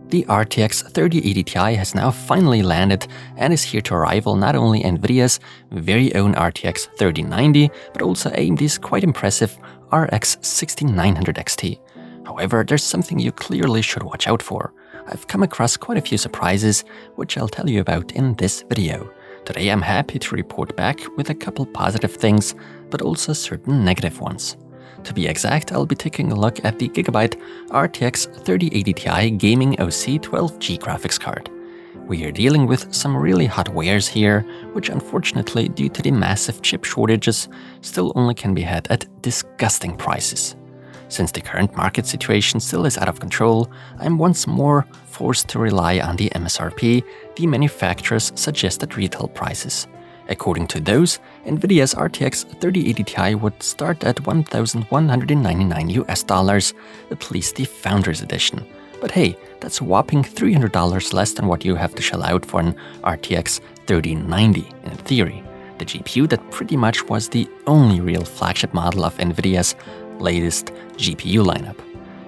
The RTX 3080 Ti has now finally landed and is here to rival not only Nvidia's very own RTX 3090, but also AMD's quite impressive RX 6900 XT. However, there's something you clearly should watch out for. I've come across quite a few surprises, which I'll tell you about in this video. Today I'm happy to report back with a couple positive things, but also certain negative ones. To be exact, I'll be taking a look at the GIGABYTE RTX 3080 Ti Gaming OC 12G graphics card. We are dealing with some really hot wares here, which unfortunately, due to the massive chip shortages, still only can be had at disgusting prices. Since the current market situation still is out of control, I'm once more forced to rely on the MSRP, the manufacturer's suggested retail prices. According to those, Nvidia's RTX 3080 Ti would start at $1,199 US, at least the Founders Edition. But hey, that's a whopping $300 less than what you have to shell out for an RTX 3090 in theory, the GPU that pretty much was the only real flagship model of Nvidia's latest GPU lineup.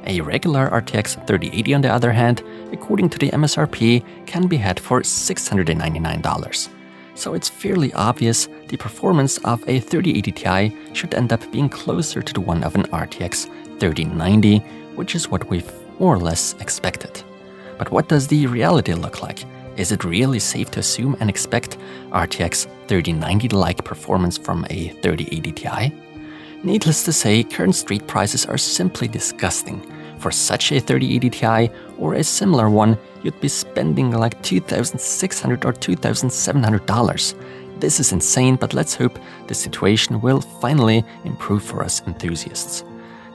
A regular RTX 3080 on the other hand, according to the MSRP, can be had for $699. So it's fairly obvious the performance of a 3080 Ti should end up being closer to the one of an RTX 3090, which is what we've more or less expected. But what does the reality look like? Is it really safe to assume and expect RTX 3090-like performance from a 3080 Ti? Needless to say, current street prices are simply disgusting. For such a 3080 Ti or a similar one, you'd be spending like $2,600 or $2,700. This is insane, but let's hope the situation will finally improve for us enthusiasts.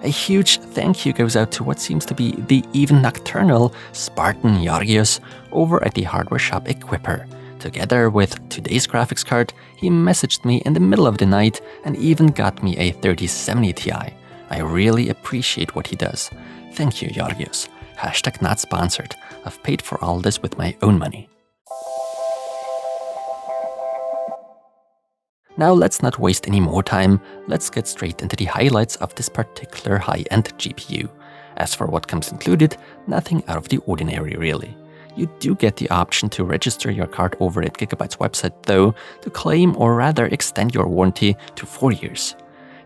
A huge thank you goes out to what seems to be the even nocturnal Spartan GIGABYTE over at the hardware shop Equipper. Together with today's graphics card, he messaged me in the middle of the night and even got me a 3070 Ti. I really appreciate what he does. Thank you, GIGABYTE. Hashtag not sponsored. I've paid for all this with my own money. Now let's not waste any more time, let's get straight into the highlights of this particular high-end GPU. As for what comes included, nothing out of the ordinary really. You do get the option to register your card over at GIGABYTE's website though, to claim or rather extend your warranty to 4 years.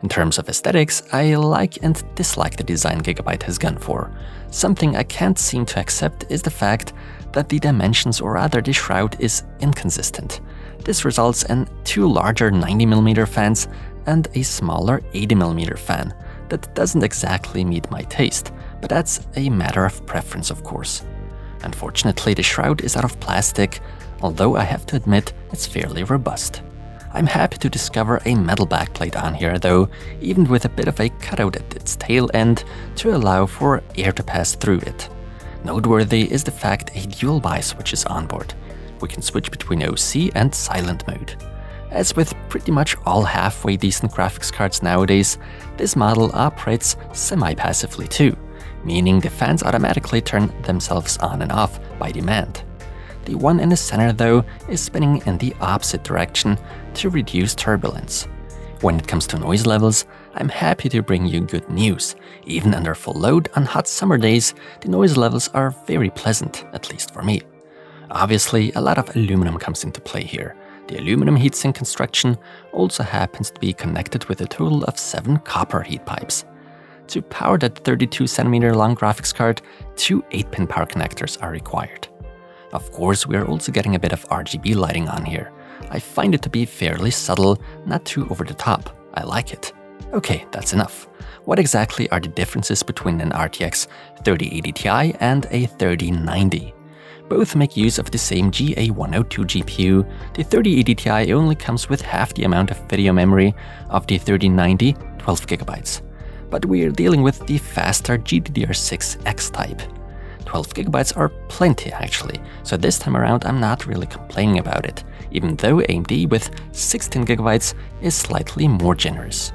In terms of aesthetics, I like and dislike the design GIGABYTE has gone for. Something I can't seem to accept is the fact that the dimensions or rather the shroud is inconsistent. This results in two larger 90mm fans and a smaller 80mm fan. That doesn't exactly meet my taste, but that's a matter of preference of course. Unfortunately, the shroud is out of plastic, although I have to admit it's fairly robust. I'm happy to discover a metal backplate on here though, even with a bit of a cutout at its tail end to allow for air to pass through it. Noteworthy is the fact a dual buy switch is on board. We can switch between OC and silent mode. As with pretty much all halfway decent graphics cards nowadays, this model operates semi-passively too, meaning the fans automatically turn themselves on and off by demand. The one in the center though is spinning in the opposite direction to reduce turbulence. When it comes to noise levels, I'm happy to bring you good news. Even under full load on hot summer days, the noise levels are very pleasant, at least for me. Obviously, a lot of aluminum comes into play here. The aluminum heatsink construction also happens to be connected with a total of 7 copper heat pipes. To power that 32cm long graphics card, 2 8-pin power connectors are required. Of course, we are also getting a bit of RGB lighting on here. I find it to be fairly subtle, not too over the top. I like it. Okay, that's enough. What exactly are the differences between an RTX 3080 Ti and a 3090? Both make use of the same GA102 GPU. The 3080 Ti only comes with half the amount of video memory of the 3090, 12GB. But we are dealing with the faster GDDR6X type. 12GB are plenty actually, so this time around I'm not really complaining about it, even though AMD with 16GB is slightly more generous.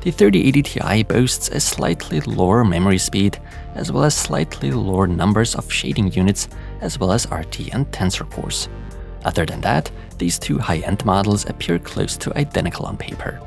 The 3080 Ti boasts a slightly lower memory speed, as well as slightly lower numbers of shading units, as well as RT and tensor cores. Other than that, these two high-end models appear close to identical on paper.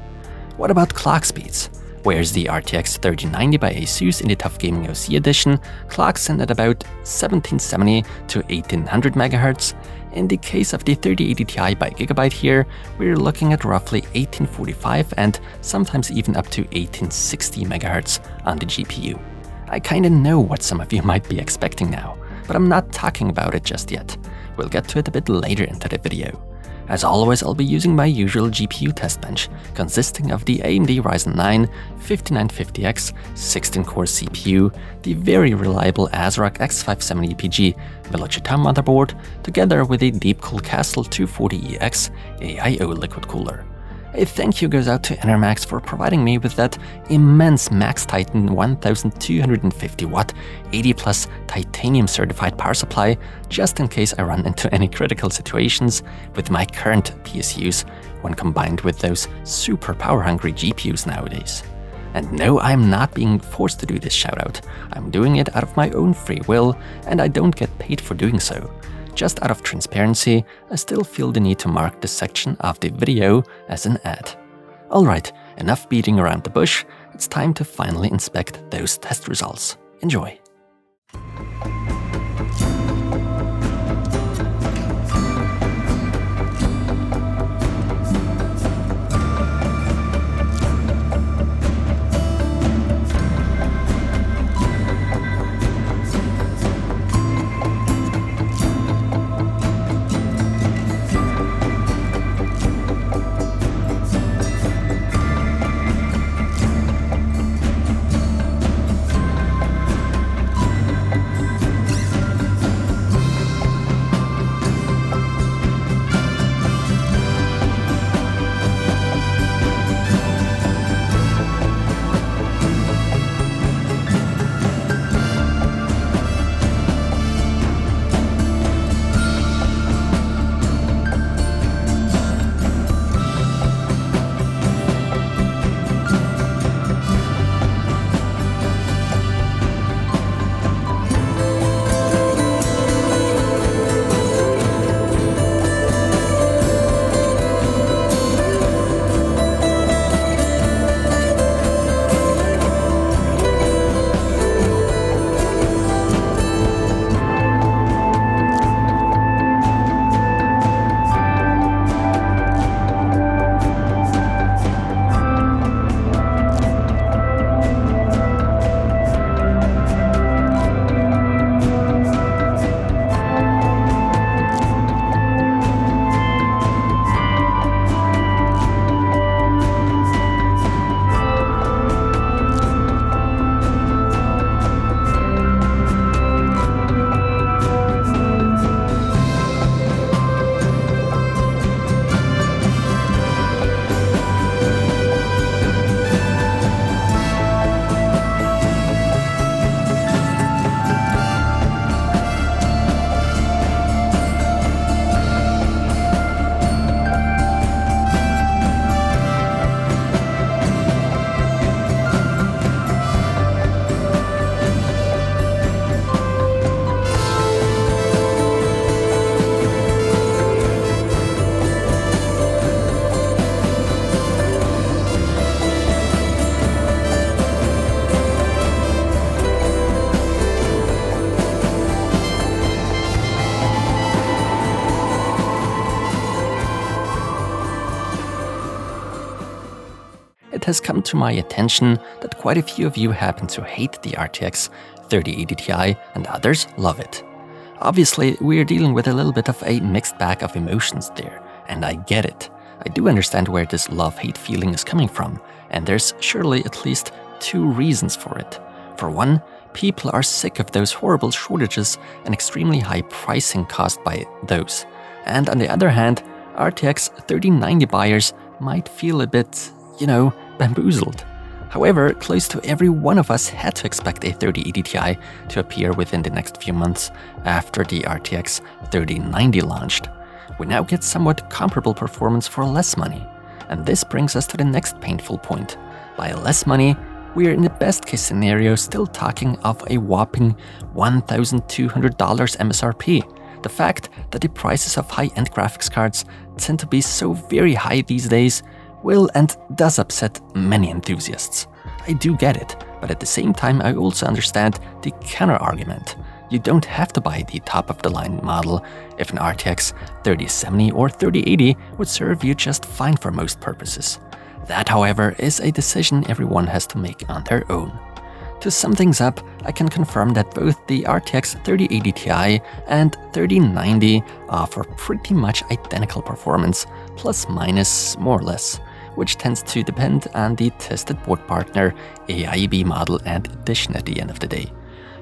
What about clock speeds? whereas the RTX 3090 by ASUS in the Tough Gaming OC edition clocks in at about 1770 to 1800 MHz. In the case of the 3080 Ti by Gigabyte here, we're looking at roughly 1845 and sometimes even up to 1860 MHz on the GPU. I kinda know what some of you might be expecting now, but I'm not talking about it just yet. We'll get to it a bit later into the video. As always, I'll be using my usual GPU test bench, consisting of the AMD Ryzen 9 5950X 16-core CPU, the very reliable ASRock X570 EPG Veloci motherboard, together with a Deepcool Castle 240EX AIO liquid cooler. A thank you goes out to Enermax for providing me with that immense Max Titan 1250 watt 80+ titanium certified power supply, just in case I run into any critical situations with my current PSUs when combined with those super power hungry GPUs nowadays. And no, I'm not being forced to do this shoutout. I'm doing it out of my own free will, and I don't get paid for doing so. Just out of transparency, I still feel the need to mark this section of the video as an ad. Alright, enough beating around the bush, it's time to finally inspect those test results. Enjoy! It has come to my attention that quite a few of you happen to hate the RTX 3080 Ti and others love it. Obviously, we're dealing with a little bit of a mixed bag of emotions there, and I get it. I do understand where this love-hate feeling is coming from, and there's surely at least two reasons for it. For one, people are sick of those horrible shortages and extremely high pricing caused by those. And on the other hand, RTX 3090 buyers might feel a bit, bamboozled. However, close to every one of us had to expect a 3080 Ti to appear within the next few months after the RTX 3090 launched. We now get somewhat comparable performance for less money. And this brings us to the next painful point. By less money, we are in the best case scenario still talking of a whopping $1,200 MSRP. The fact that the prices of high-end graphics cards tend to be so very high these days will and does upset many enthusiasts. I do get it, but at the same time I also understand the counter-argument. You don't have to buy the top-of-the-line model if an RTX 3070 or 3080 would serve you just fine for most purposes. That, however, is a decision everyone has to make on their own. To sum things up, I can confirm that both the RTX 3080 Ti and 3090 offer pretty much identical performance, plus minus more or less, which tends to depend on the tested board partner, AIB model and edition at the end of the day.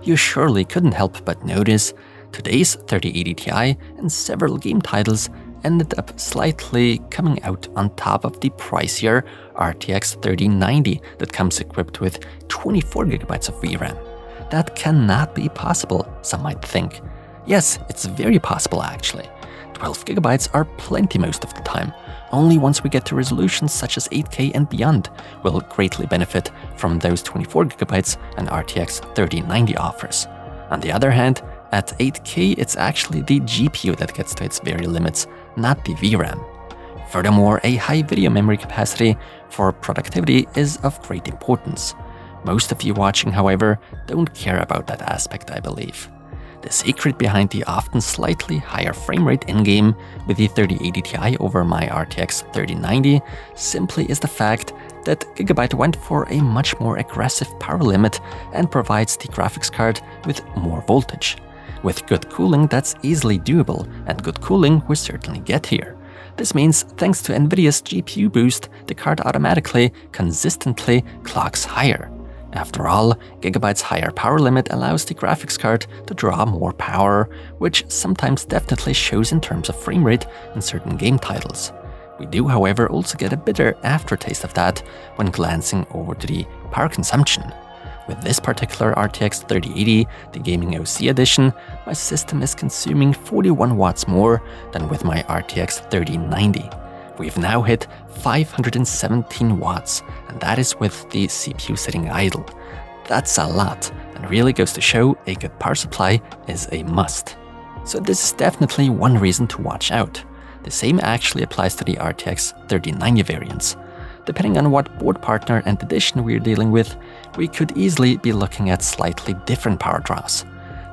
You surely couldn't help but notice today's 3080 Ti and several game titles ended up slightly coming out on top of the pricier RTX 3090 that comes equipped with 24GB of VRAM. That cannot be possible, some might think. Yes, it's very possible actually. 12GB are plenty most of the time. Only once we get to resolutions such as 8K and beyond will greatly benefit from those 24GB an RTX 3090 offers. On the other hand, at 8K, it's actually the GPU that gets to its very limits, not the VRAM. Furthermore, a high video memory capacity for productivity is of great importance. Most of you watching, however, don't care about that aspect, I believe. The secret behind the often slightly higher frame rate in-game with the 3080 Ti over my RTX 3090 simply is the fact that Gigabyte went for a much more aggressive power limit and provides the graphics card with more voltage. With good cooling, that's easily doable, and good cooling we certainly get here. This means, thanks to NVIDIA's GPU boost, the card automatically, consistently clocks higher. After all, Gigabyte's higher power limit allows the graphics card to draw more power, which sometimes definitely shows in terms of frame rate in certain game titles. We do, however, also get a bitter aftertaste of that when glancing over to the power consumption. With this particular RTX 3080, the Gaming OC edition, my system is consuming 41 watts more than with my RTX 3090. We've now hit 517 watts, and that is with the CPU sitting idle. That's a lot, and really goes to show a good power supply is a must. So this is definitely one reason to watch out. The same actually applies to the RTX 3090 variants. Depending on what board partner and edition we're dealing with, we could easily be looking at slightly different power draws.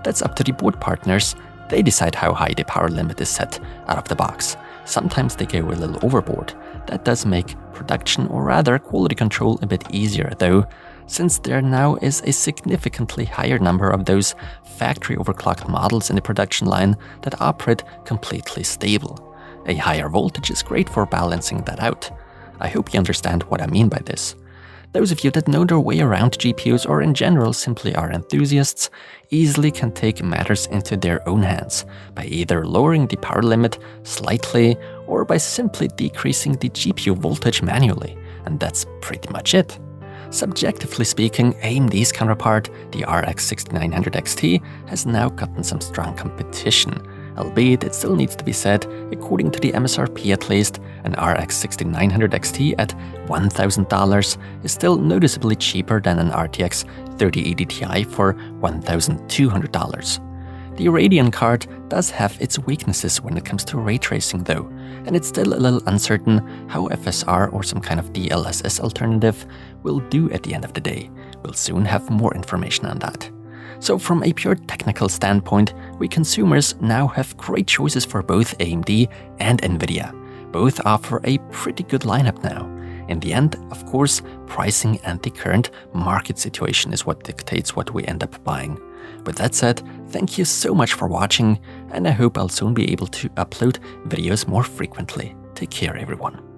That's up to the board partners. They decide how high the power limit is set out of the box. Sometimes they go a little overboard. That does make production, or rather quality control, a bit easier though, since there now is a significantly higher number of those factory overclocked models in the production line that operate completely stable. A higher voltage is great for balancing that out. I hope you understand what I mean by this. Those of you that know their way around GPUs or in general simply are enthusiasts easily can take matters into their own hands by either lowering the power limit slightly or by simply decreasing the GPU voltage manually, and that's pretty much it. Subjectively speaking, AMD's counterpart, the RX 6900 XT, has now gotten some strong competition. Albeit it still needs to be said, according to the MSRP at least, an RX 6900 XT at $1,000 is still noticeably cheaper than an RTX 3080 Ti for $1,200. The Radeon card does have its weaknesses when it comes to ray tracing though, and it's still a little uncertain how FSR or some kind of DLSS alternative will do at the end of the day. We'll soon have more information on that. So from a pure technical standpoint, we consumers now have great choices for both AMD and NVIDIA. Both offer a pretty good lineup now. In the end, of course, pricing and the current market situation is what dictates what we end up buying. With that said, thank you so much for watching, and I hope I'll soon be able to upload videos more frequently. Take care, everyone.